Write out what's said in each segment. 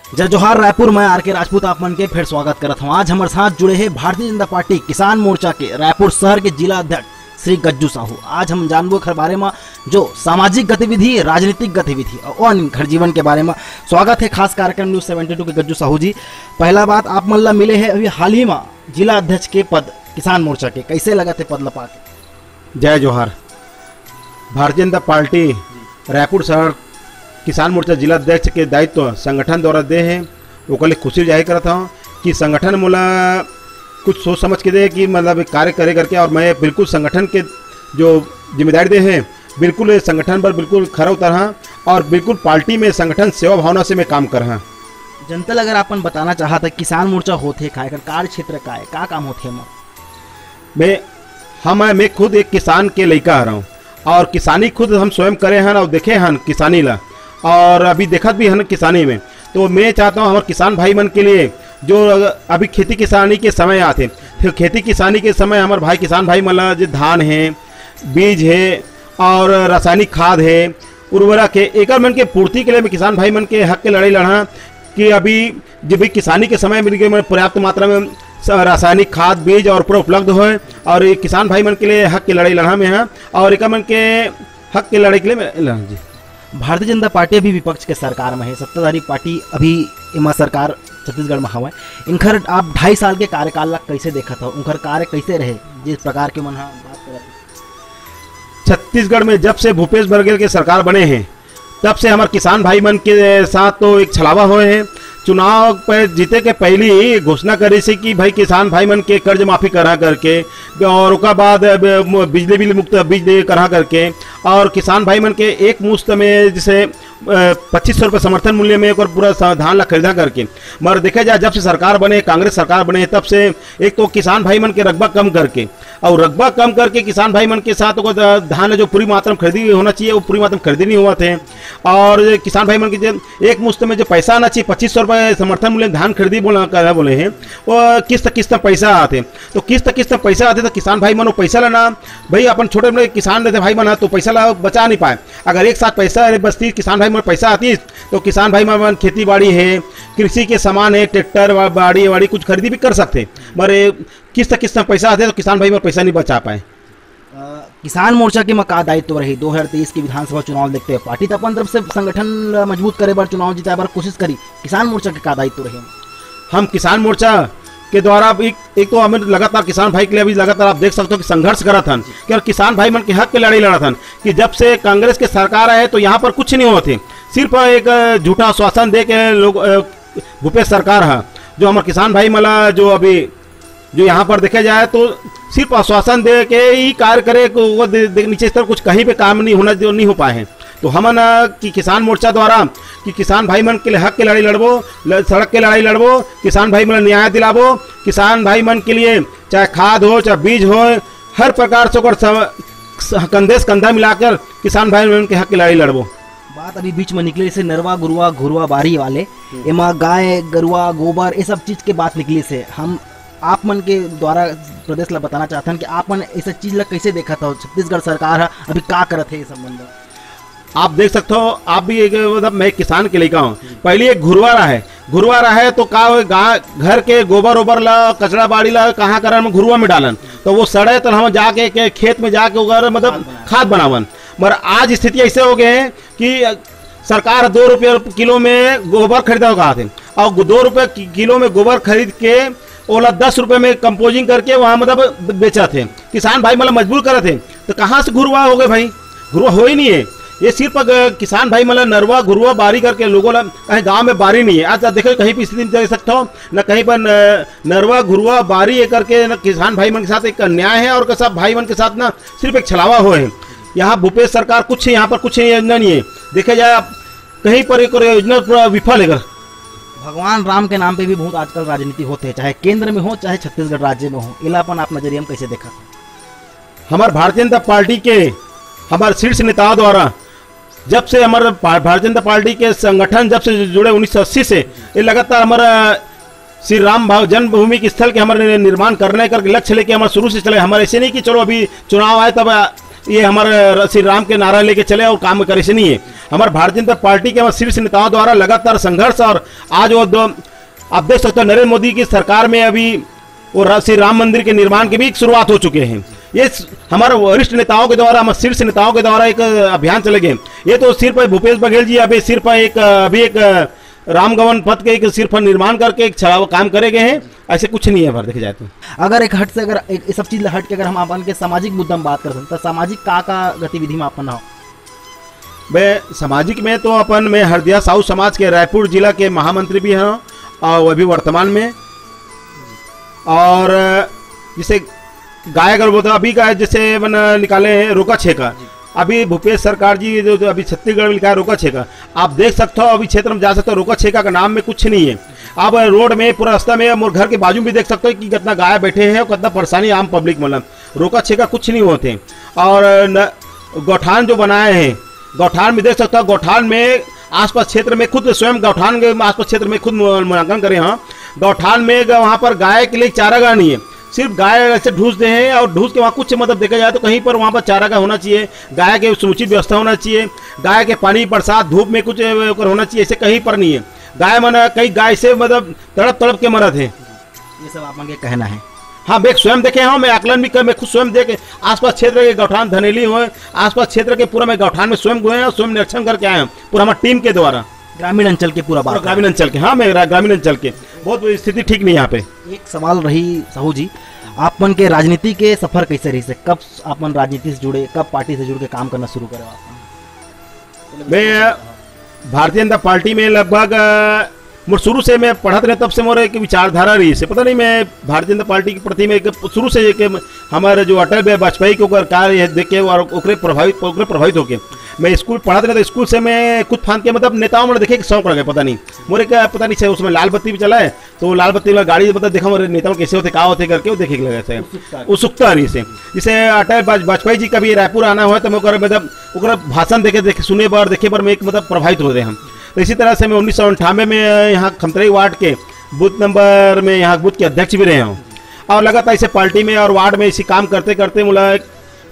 जय जोहार रायपुर में आर के राजपूत आप मन के फिर स्वागत करत हूँ। आज हमारे साथ जुड़े हैं भारतीय जनता पार्टी किसान मोर्चा के रायपुर शहर के जिला अध्यक्ष श्री गज्जू साहू। आज हम जानबो खर बारे में जो सामाजिक गतिविधि, राजनीतिक गतिविधि और घर जीवन के बारे में। स्वागत है खास कार्यक्रम न्यूज 72 के गज्जू साहू जी। पहला बात आप मन ला मिले है अभी हाल ही में जिला अध्यक्ष के पद किसान मोर्चा के, कैसे लगा थे पद लपा के? जय जोहार। भारतीय जनता पार्टी रायपुर शहर किसान मोर्चा जिला अध्यक्ष के दायित्व संगठन द्वारा दे हैं। ओकर लिए खुशी जाहिर करता हूँ कि संगठन मोला कुछ सोच समझ के दे कि मतलब कार्य करे करके, और मैं बिल्कुल संगठन के जो जिम्मेदारी दे हैं बिल्कुल संगठन पर बिल्कुल खरा उतरा और बिल्कुल पार्टी में संगठन सेवा भावना से मैं काम कर रहा। जनता अगर अपन बताना चाहता किसान मोर्चा होते का कार्य क्षेत्र का है, का काम होते? मैं खुद एक किसान के लड़का आ रहा हूँ और किसानी खुद हम स्वयं करे हैं और देखे हैं किसानी ला, और अभी देखत भी है किसानी में। तो मैं चाहता हूँ हमारे किसान भाई मन के लिए जो अभी खेती किसानी के समय आते, तो खेती किसानी के समय हमारे भाई किसान भाई मतलब जो धान है, बीज है और रासायनिक खाद है, उर्वरक है, एक मन के पूर्ति के लिए मैं किसान भाई मन के हक के लड़ाई लड़ा कि अभी जब भी किसानी के समय में पर्याप्त मात्रा में रासायनिक खाद बीज और पूरा उपलब्ध हो, और ये किसान भाई मन के लिए हक की लड़ाई लड़ा में है और एक मन के हक की लड़ाई के लिए मैं लड़ा जी। भारतीय जनता पार्टी अभी विपक्ष के सरकार में है, सत्ताधारी पार्टी अभी इमा सरकार छत्तीसगढ़ में हवा। इनकर आप 2.5 साल के कार्यकाल ला कैसे देखा था, उनकर कार्य कैसे रहे जिस प्रकार के मन बात कर? छत्तीसगढ़ में जब से भूपेश बघेल के सरकार बने हैं तब से हमारे किसान भाई मन के साथ तो एक छलावा हुए हैं। चुनाव पर जीते के पहले ही घोषणा करी से कि भाई किसान भाई मन के कर्ज माफी करा करके, और उसका बाद बिजली बिल मुक्त बिजली करा करके, और किसान भाई मन के एक मुश्त में जैसे 2500 रुपये समर्थन मूल्य में एक और पूरा धान ला खरीदा करके। मगर देखा जाए जब से सरकार बने, कांग्रेस सरकार बने, तब से एक तो किसान भाई मन के रकबा कम करके, और रकबा कम करके किसान भाई मन के साथ धान जो पूरी मात्रा में खरीदी होना चाहिए वो पूरी मात्रा में खरीदी नहीं हुआ थे। और किसान भाई मन के एक मुश्त में जो पैसा आना चाहिए 2500 रुपये समर्थन मूल्य धान खरीदी बोले हैं, वो किस्त पैसा आते। तो किस्त पैसा आते तो किसान भाई मन वो पैसा लेना, भाई अपन छोटे मोटे किसान रहते भाई मन तो पैसा ला बचा नहीं पाए। अगर एक साथ पैसा बचती किसान भाई मन पैसा आती तो किसान भाई मन खेती बाड़ी है, कृषि के सामान है, ट्रैक्टर बाड़ी कुछ खरीदी भी कर सकते। मगर किस्त पैसा आते तो किसान भाई मन पैसा नहीं बचा पाए। किसान मोर्चा के का दायित्व रही 2023 के विधानसभा चुनाव देखते हैं, पार्टी तो अपन तरफ से संगठन मजबूत करे बार चुनाव जिताए बार कोशिश करी, किसान मोर्चा के का दायित्व रहे? हम किसान मोर्चा के द्वारा एक तो हमें लगातार किसान भाई के लिए अभी लगातार आप देख सकते हो कि संघर्ष करा था कि किसान भाई मन के हक के लड़ाई लड़ा था कि जब से कांग्रेस के सरकार आए तो यहाँ पर कुछ नहीं हुआ थे, सिर्फ एक झूठा आश्वासन दे के लोग भूपेश सरकार है जो हमारे किसान भाई मला जो अभी जो यहाँ पर देखा जाए तो सिर्फ आश्वासन दे के ही कार्य करे, वो नीचे स्तर कुछ कहीं पे काम नहीं होना जो नहीं हो पाए हैं। तो हम कि किसान मोर्चा द्वारा कि किसान भाई मन के लिए हक के लड़ाई लड़बो, सड़क के लड़ाई लड़बो, किसान भाई मन न्याय दिलाबो, किसान भाई मन के लिए चाहे खाद हो चाहे बीज हो, हर प्रकार से कंधे से कंधा मिलाकर किसान भाई मन के हक की लड़ाई लड़बो। बात अभी बीच में निकली से नरवा गुरुआ घुरुआ बारी वाले एमा गाय गरुआ गोबर ये सब चीज के बात निकली से हम आप मन के द्वारा प्रदेश ला बताना चाहते हैं कि आप मन ऐसा चीज ला कैसे देखा था, छत्तीसगढ़ सरकार है अभी का करत है इस संबंध? आप देख सकते हो, आप भी एक मतलब मैं किसान के लेकर हूँ। पहले एक घुरवा रहा है तो का घर के गोबर ओबर ला कचरा बाड़ी ला कहाँ कर घुरवा में डालन तो वो सड़े तो हम जाके खेत में जाके उगर मतलब खाद बनावन। मगर आज स्थिति ऐसे हो गए हैं कि सरकार 2 रुपये किलो में गोबर खरीदा कहा थे, और 2 रुपये किलो में गोबर खरीद के ओला 10 रुपये में कंपोजिंग करके वहाँ मतलब बेचा थे। किसान भाई मतलब मजबूर करे थे तो कहाँ से घुरवा हो गए भाई? घुरवा हो ही नहीं है। ये सिर्फ किसान भाई मतलब नरवा घुरवा बारी करके लोगों ला कहीं गांव में बारी नहीं है। आज देखो कहीं भी स्थिति देख सकते हो न कहीं पर नरवा घुरवा बारी करके न किसान भाई मन के साथ एक अन्याय है, और सब भाई मन के साथ ना सिर्फ एक छलावा हुए हैं। यहाँ भूपेश सरकार कुछ है, यहाँ पर कुछ योजना नहीं है। देखा जाए कहीं पर एक योजना पूरा विफल है। भगवान राम के नाम पे भी बहुत आजकल राजनीति होते हैं, चाहे केंद्र में हो चाहे छत्तीसगढ़ राज्य में हो। इलापन आप नजरिया में कैसे देखा? हमारे भारतीय जनता पार्टी के हमारे शीर्ष नेताओं द्वारा जब से हमारे भारतीय जनता पार्टी के संगठन जब से जुड़े 1980 से ये लगातार हमारा श्री राम जन्मभूमि के स्थल के हमारे निर्माण करने का लक्ष्य लेके हमारे शुरू से चले। हमारे ऐसे नहीं कि चलो अभी चुनाव आए तब ये हमारे श्री राम के नारा लेके चले और काम करे से नहीं है। हमारे भारतीय जनता पार्टी के शीर्ष नेताओं द्वारा लगातार संघर्ष, और आज वो आप देख सकते हो नरेंद्र मोदी की सरकार में अभी वो श्री राम मंदिर के निर्माण की भी शुरुआत हो चुके हैं। ये हमारे वरिष्ठ नेताओं के द्वारा, हमारे शीर्ष नेताओं के द्वारा एक अभियान चले गए। ये तो सिर्फ भूपेश बघेल जी अभी सिर्फ एक रामगवन पथ के एक सिर्फ निर्माण करके एक काम करे गए हैं, ऐसे कुछ नहीं है भर देखे जाए तो। अगर एक हट से अगर एक सब चीज हट के अगर हम अपन के सामाजिक मुद्दा में बात कर सकते हैं, सामाजिक का गतिविधि में अपन हो मैं सामाजिक में तो अपन मैं हरदिया साहू समाज के रायपुर जिला के महामंत्री भी हैं, और वो भी वर्तमान में। और जिसे गाय अगर बोलते अभी का जैसे मन निकाले हैं रोका छेका, अभी भूपेश सरकार जी जो अभी छत्तीसगढ़ में लिखा है रोका छेका, आप देख सकते हो अभी क्षेत्र में जा सकते हो, रोका छेका का नाम में कुछ नहीं है। आप रोड में पूरा रास्ता में और घर के बाजू भी देख सकते हो कि कितना गाय बैठे हैं और कितना परेशानी आम पब्लिक, मतलब रोका छेका कुछ नहीं होते। और गौठान जो बनाए हैं, गौठान में देख सकते हो, गौठान में आसपास क्षेत्र में खुद स्वयं गौठान के आसपास क्षेत्र में खुद मूल्यांकन करें। हाँ, गौठान में वहाँ पर गाय के लिए चारागाह नहीं है, सिर्फ गाय ऐसे ढूंस दे हैं, और ढूंस के वहाँ कुछ मतलब देखा जाए तो कहीं पर वहाँ पर चारागाह होना चाहिए, गाय के समुचित व्यवस्था होना चाहिए, गाय के पानी बरसात धूप में कुछ होना चाहिए, ऐसे कहीं पर नहीं है। गाय मन कई गाय से मतलब तड़प तड़प के मरत है, ये सब आपन के कहना है। हाँ, मैं स्वयं देखे हूँ, मैं आकलन भी कर, मैं खुद स्वयं देखे आसपास क्षेत्र के गौठान धनेली हुए, आसपास क्षेत्र के पूरा मैं गौठान में स्वयं गए हैं, स्वयं निरीक्षण करके आए हैं पूरा हमारी टीम के द्वारा, ग्रामीण अंचल के पूरा बात, ग्रामीण अंचल के। हाँ, मैं ग्रामीण अंचल के, बहुत स्थिति ठीक नहीं यहाँ पे। एक सवाल रही साहू जी, आपन के राजनीति के सफर कैसे रही से, कब आपन राजनीति से जुड़े, कब पार्टी से जुड़ के काम करना शुरू करे आपन? मैं भारतीय जनता पार्टी में लगभग शुरू से मैं पढ़त रहे, तब से मोर एक विचारधारा रही से, पता नहीं मैं भारतीय जनता पार्टी के प्रति में शुरू से एक हमारे जो अटल बिहारी वाजपेयी के ऊपर कार्य देख के और ओकरे प्रभावित होके मैं स्कूल पढ़ा रहे, तो स्कूल से मैं खुद फान के मतलब नेताओं में देखे शौक रह गया, पता नहीं मोरे क्या पता नहीं है, उसमें लाल बत्ती भी चला है, तो लाल बत्ती वाला गाड़ी मतलब देखा मेरे नेताओं कैसे होते क्या होते करके वो देखे लगा से उत्सुकता रही से। जैसे अटल वाजपेयी जी का भी रायपुर आना हुआ तो मैं मतलब भाषण देखे सुने पर देखे पर मैं एक मतलब प्रभावित हो रहे हम। तो इसी तरह से मैं 1998 में यहाँ खमतराई वार्ड के बूथ नंबर में यहाँ बूथ के अध्यक्ष भी रहे हूँ, और लगातार इसे पार्टी में और वार्ड में इसी काम करते करते मुला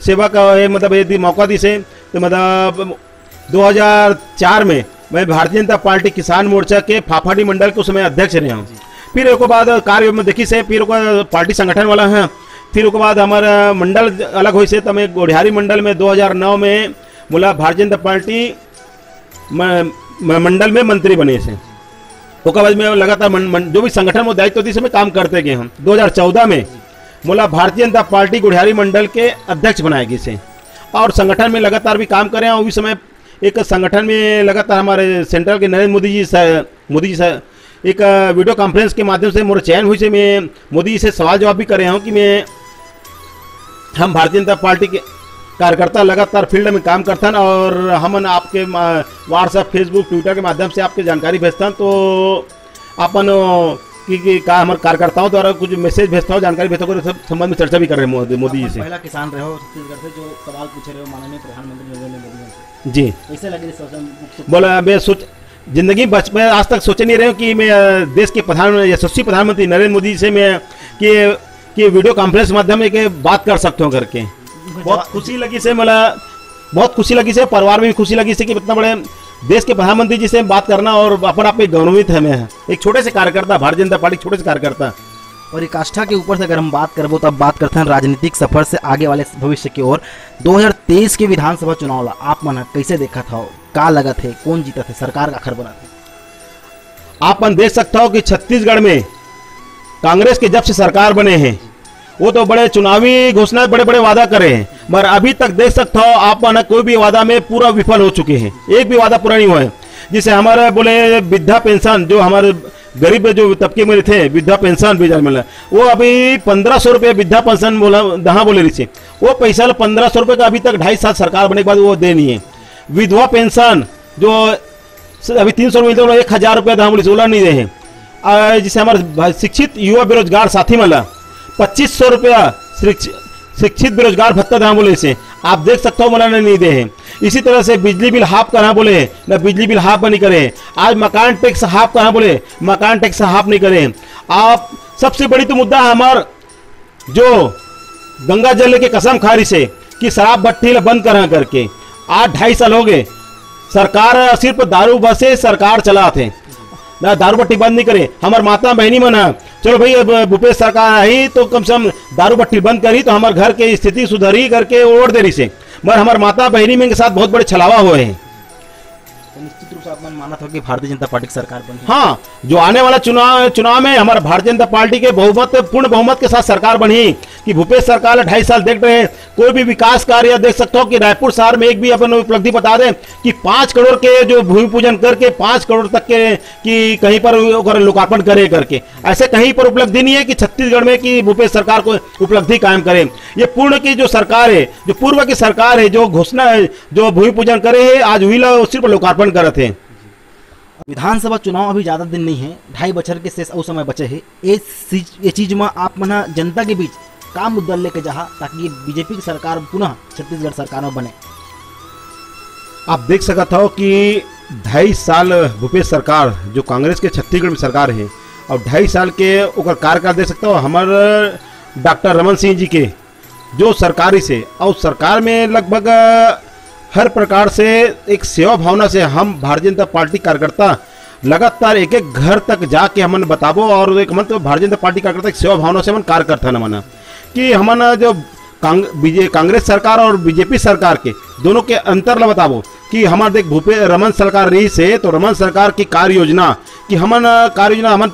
सेवा का मतलब यदि मौका दी से, तो मतलब 2004 में मैं भारतीय जनता पार्टी किसान मोर्चा के फाफाडी मंडल के उसमें अध्यक्ष रहे हूँ। फिर उसके बाद कार्य में देखी से फिर पार्टी संगठन वाला है, फिर उसके बाद हमारा मंडल अलग हुई से, तो मैं गोढ़ियारी मंडल में 2009 में मुला भारतीय जनता पार्टी मंडल में मंत्री बने से। उसके बाद में लगातार जो भी संगठन में दायित्व थी में काम करते गए हम। 2014 में मुला भारतीय जनता पार्टी गुढ़ियारी मंडल के अध्यक्ष बनाए गए से, और संगठन में लगातार भी काम करें। और उस समय एक संगठन में लगातार हमारे सेंट्रल के नरेंद्र मोदी जी एक वीडियो कॉन्फ्रेंस के माध्यम से मोर चयन हुई से मैं मोदी जी से सवाल जवाब भी करे हूँ कि हम भारतीय जनता पार्टी के कार्यकर्ता लगातार फील्ड में काम करता है, और हम आपके व्हाट्सएप फेसबुक ट्विटर के माध्यम से आपके जानकारी भेजता हूँ, तो अपन कि का हमारे कार्यकर्ताओं द्वारा कुछ मैसेज भेजता हूँ, जानकारी भेजता हूँ, सब संबंध में चर्चा भी कर रहे हैं मोदी जी से। पहला किसान रहे हो छत्तीसगढ़ से, जो सवाल पूछे रहे हो माननीय प्रधानमंत्री नरेंद्र मोदी जी, कैसे लगे? बोला मैं जिंदगी मैं आज तक सोचे नहीं रहे हूँ कि मैं देश के यशस्वी प्रधानमंत्री नरेंद्र मोदी से मैं कि वीडियो कॉन्फ्रेंस माध्यम में बात कर सकते हो करके बहुत खुशी लगी से, मतलब बहुत खुशी लगी से, परिवार में भी खुशी लगी से कि इतना बड़े देश के प्रधानमंत्री जी से बात करना, और अपन आप गौरवित है। मैं एक छोटे से कार्यकर्ता, भारतीय जनता पार्टी छोटे से कार्यकर्ता। और एक आस्था के ऊपर से अगर हम बात करें तो अब बात करते हैं राजनीतिक सफर से आगे वाले भविष्य की ओर। 2023 के विधानसभा चुनाव ला आप मन कैसे देखा था, का लगा थे, कौन जीता थे, सरकार का आखिर बना थे? आप देख सकता हो कि छत्तीसगढ़ में कांग्रेस के जब से सरकार बने हैं वो तो बड़े चुनावी घोषणा बड़े बड़े वादा करे हैं, मगर अभी तक देख सकते हो आप कोई भी वादा में पूरा विफल हो चुके हैं, एक भी वादा पूरा नहीं हुआ है। जिसे हमारे बोले वृद्धा पेंशन, जो हमारे गरीब जो तबके में थे वृद्धा पेंशन भी मिला, वो अभी 1500 रुपये वृद्धा पेंशन बोले रही थी, वो पैसा 1500 रुपये का अभी तक 2.5 साल सरकार बने के बाद वो दे नहीं है। विधवा पेंशन जो अभी 300 रुपये 1000 रुपये दहा बोली सोलह नहीं दे हैं। जिसे हमारे शिक्षित युवा बेरोजगार साथी मिला 2500 रुपया शिक्षित बेरोजगार भत्ता दहा बोले से आप देख सकते हो मना नहीं दे हैं। इसी तरह से बिजली बिल हाफ कहाँ बोले ना, बिजली बिल हाफ नहीं करे। आज मकान टैक्स हाफ कहाँ बोले, मकान टैक्स हाफ नहीं करे। आप सबसे बड़ी तो मुद्दा हमार जो गंगा जल के कसम खारी से कि शराब भट्टी बंद करा करके आज 2.5 साल हो गए। सरकार सिर्फ दारू बसे सरकार चला थे ना, दारू भट्टी बंद नहीं करे। हमार माता बहनी मना चलो भाई अब भूपेश सरकार आई तो कम से कम दारू भट्टी बंद करी तो हमारे घर की स्थिति सुधरी करके ओढ़ देरी से, मगर हमारे माता बहनी में के साथ बहुत बड़े छलावा हुए हैं। तो निश्चित रूप से आप माना था कि भारतीय जनता पार्टी की सरकार बनी। हाँ, जो आने वाला चुनाव में हमारा भारतीय जनता पार्टी के पूर्ण बहुमत के साथ सरकार बनी कि भूपेश सरकार 2.5 साल देख रहे हैं, कोई भी विकास कार्य देख सकते हो कि रायपुर शहर में एक भी अपन उपलब्धि बता दें कि 5 करोड़ के जो भूमि पूजन करके 5 करोड़ तक के कि कहीं पर लोकार्पण करे करके, ऐसे कहीं पर उपलब्धि नहीं है कि छत्तीसगढ़ में कि भूपेश सरकार को उपलब्धि कायम करे। ये पूर्ण की जो सरकार है, जो पूर्व की सरकार है, जो घोषणा है, जो भूमि पूजन करे है, आज हुई सिर्फ लोकार्पण करते हैं। विधानसभा चुनाव अभी ज्यादा दिन नहीं है, 2.5 बछर के शेष और समय बचे है। ये चीज में आप मना जनता के बीच का मुद्दा लेके जा ताकि ये बीजेपी की सरकार पुनः छत्तीसगढ़ सरकार में बने। आप देख सकते हो कि 2.5 साल भूपेश सरकार जो कांग्रेस के छत्तीसगढ़ में सरकार है और 2.5 साल के ओकर कार्यकाल देख सकते हो हमारे डॉक्टर रमन सिंह जी के जो सरकारी से और सरकार में लगभग हर प्रकार से एक सेवा भावना से हम भारतीय जनता पार्टी कार्यकर्ता लगातार एक एक घर तक जाके हमन बताबो और एक मतलब भारतीय जनता पार्टी कार्यकर्ता एक सेवा भावना से हमन कार्य करता न मना कि हमन जो कांग्रेस सरकार और बीजेपी सरकार के दोनों के अंतर ला बताबो कि हमारे देख भूपेश रमन सरकार रही से तो रमन सरकार की कार्य योजना कि हमन कार्य योजना हमन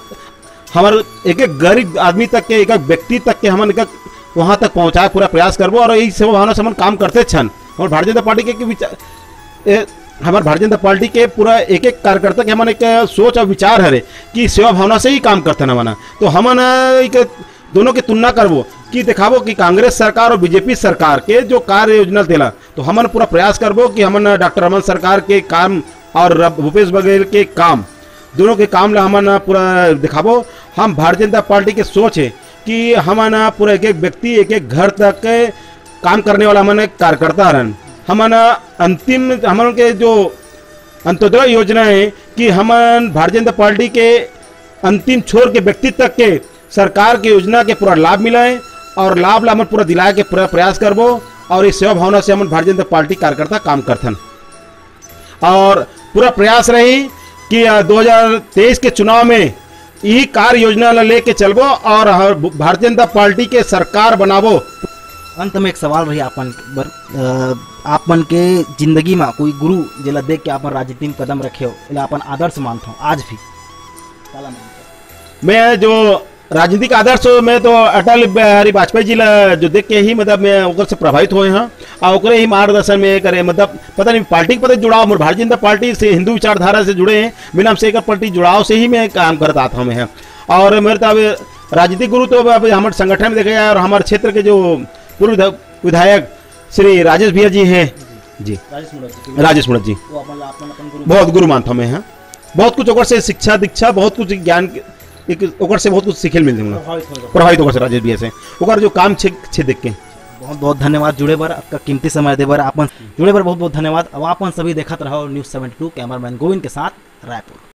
हमारे एक एक गरीब आदमी तक के एक एक व्यक्ति तक के हमन एक वहाँ तक पहुँचाए पूरा प्रयास करबो और यही सेवा भावना से हमन काम करते छन। और भारतीय जनता पार्टी के विचार हमारे भारतीय जनता पार्टी के पूरा एक एक कार्यकर्ता के हमारे एक सोच और विचार है कि सेवा भावना से ही काम करते न मना। तो हम एक दोनों की तुलना करबो कि दिखाबो कि कांग्रेस सरकार और बीजेपी सरकार के जो कार्य योजना देला तो हमन पूरा प्रयास करबो कि हमन डॉक्टर रमन सरकार के काम और भूपेश बघेल के काम दोनों के काम ला हमन पूरा दिखाबो। हम भारतीय जनता पार्टी के सोच है कि हमन पूरा एक एक व्यक्ति एक एक घर तक काम करने वाला हमन कार्यकर्ता रहन। हमन अंतिम हमन के जो अंत्योदय योजना है कि हमन भारतीय जनता पार्टी के अंतिम छोर के व्यक्ति तक के सरकार की योजना के पूरा लाभ मिला है और लाभ ला हमन पूरा दिलाए के पूरा प्रयास करबो और इस सेवा भावना से हमन भारतीय जनता पार्टी कार्यकर्ता काम करथन और पूरा प्रयास रही कि 2023 के चुनाव में यही कार्य योजना ला लेके चलबो और भारतीय जनता पार्टी के सरकार बनाबो। अंत में एक सवाल रही आपन के जिंदगी में कोई गुरु जिला देख के आपन राजनीति में कदम रखे हो इला अपन आदर्श मानता हूँ आज भी काला मानता मैं जो राजनीतिक आदर्श मैं तो अटल बिहारी वाजपेयी जी ला जो देख के ही मतलब मैं ओकर से प्रभावित हुए हैं और ओकरे ही मार्गदर्शन में करे मतलब पता नहीं पार्टी के पता जुड़ाव मोर भारतीय जनता पार्टी से हिंदू विचारधारा से जुड़े हैं बिना से एक पार्टी जुड़ाव से ही मैं काम करता आता हूँ मैं और मेरे तो अब राजनीतिक गुरु तो अब हमारे संगठन में देखे और हमारे क्षेत्र के जो पूर्व विधायक श्री राजेश भैया जी हैं जी राजेश मुड़त जी बहुत गुरु मानता हूँ मैं। बहुत कुछ ओकर से शिक्षा दीक्षा बहुत कुछ ज्ञान एक ओकर से बहुत कुछ सीखे मिलते हैं प्रभावित होकर से राजेश भैया से ओकर जो काम छे देख के। बहुत बहुत धन्यवाद जुड़े बर आपका कीमती समय दे बर आपन जुड़े बर बहुत बहुत धन्यवाद। अब आपन सभी देखत रहो न्यूज़ 72 कैमरामैन गोविंद के साथ रायपुर।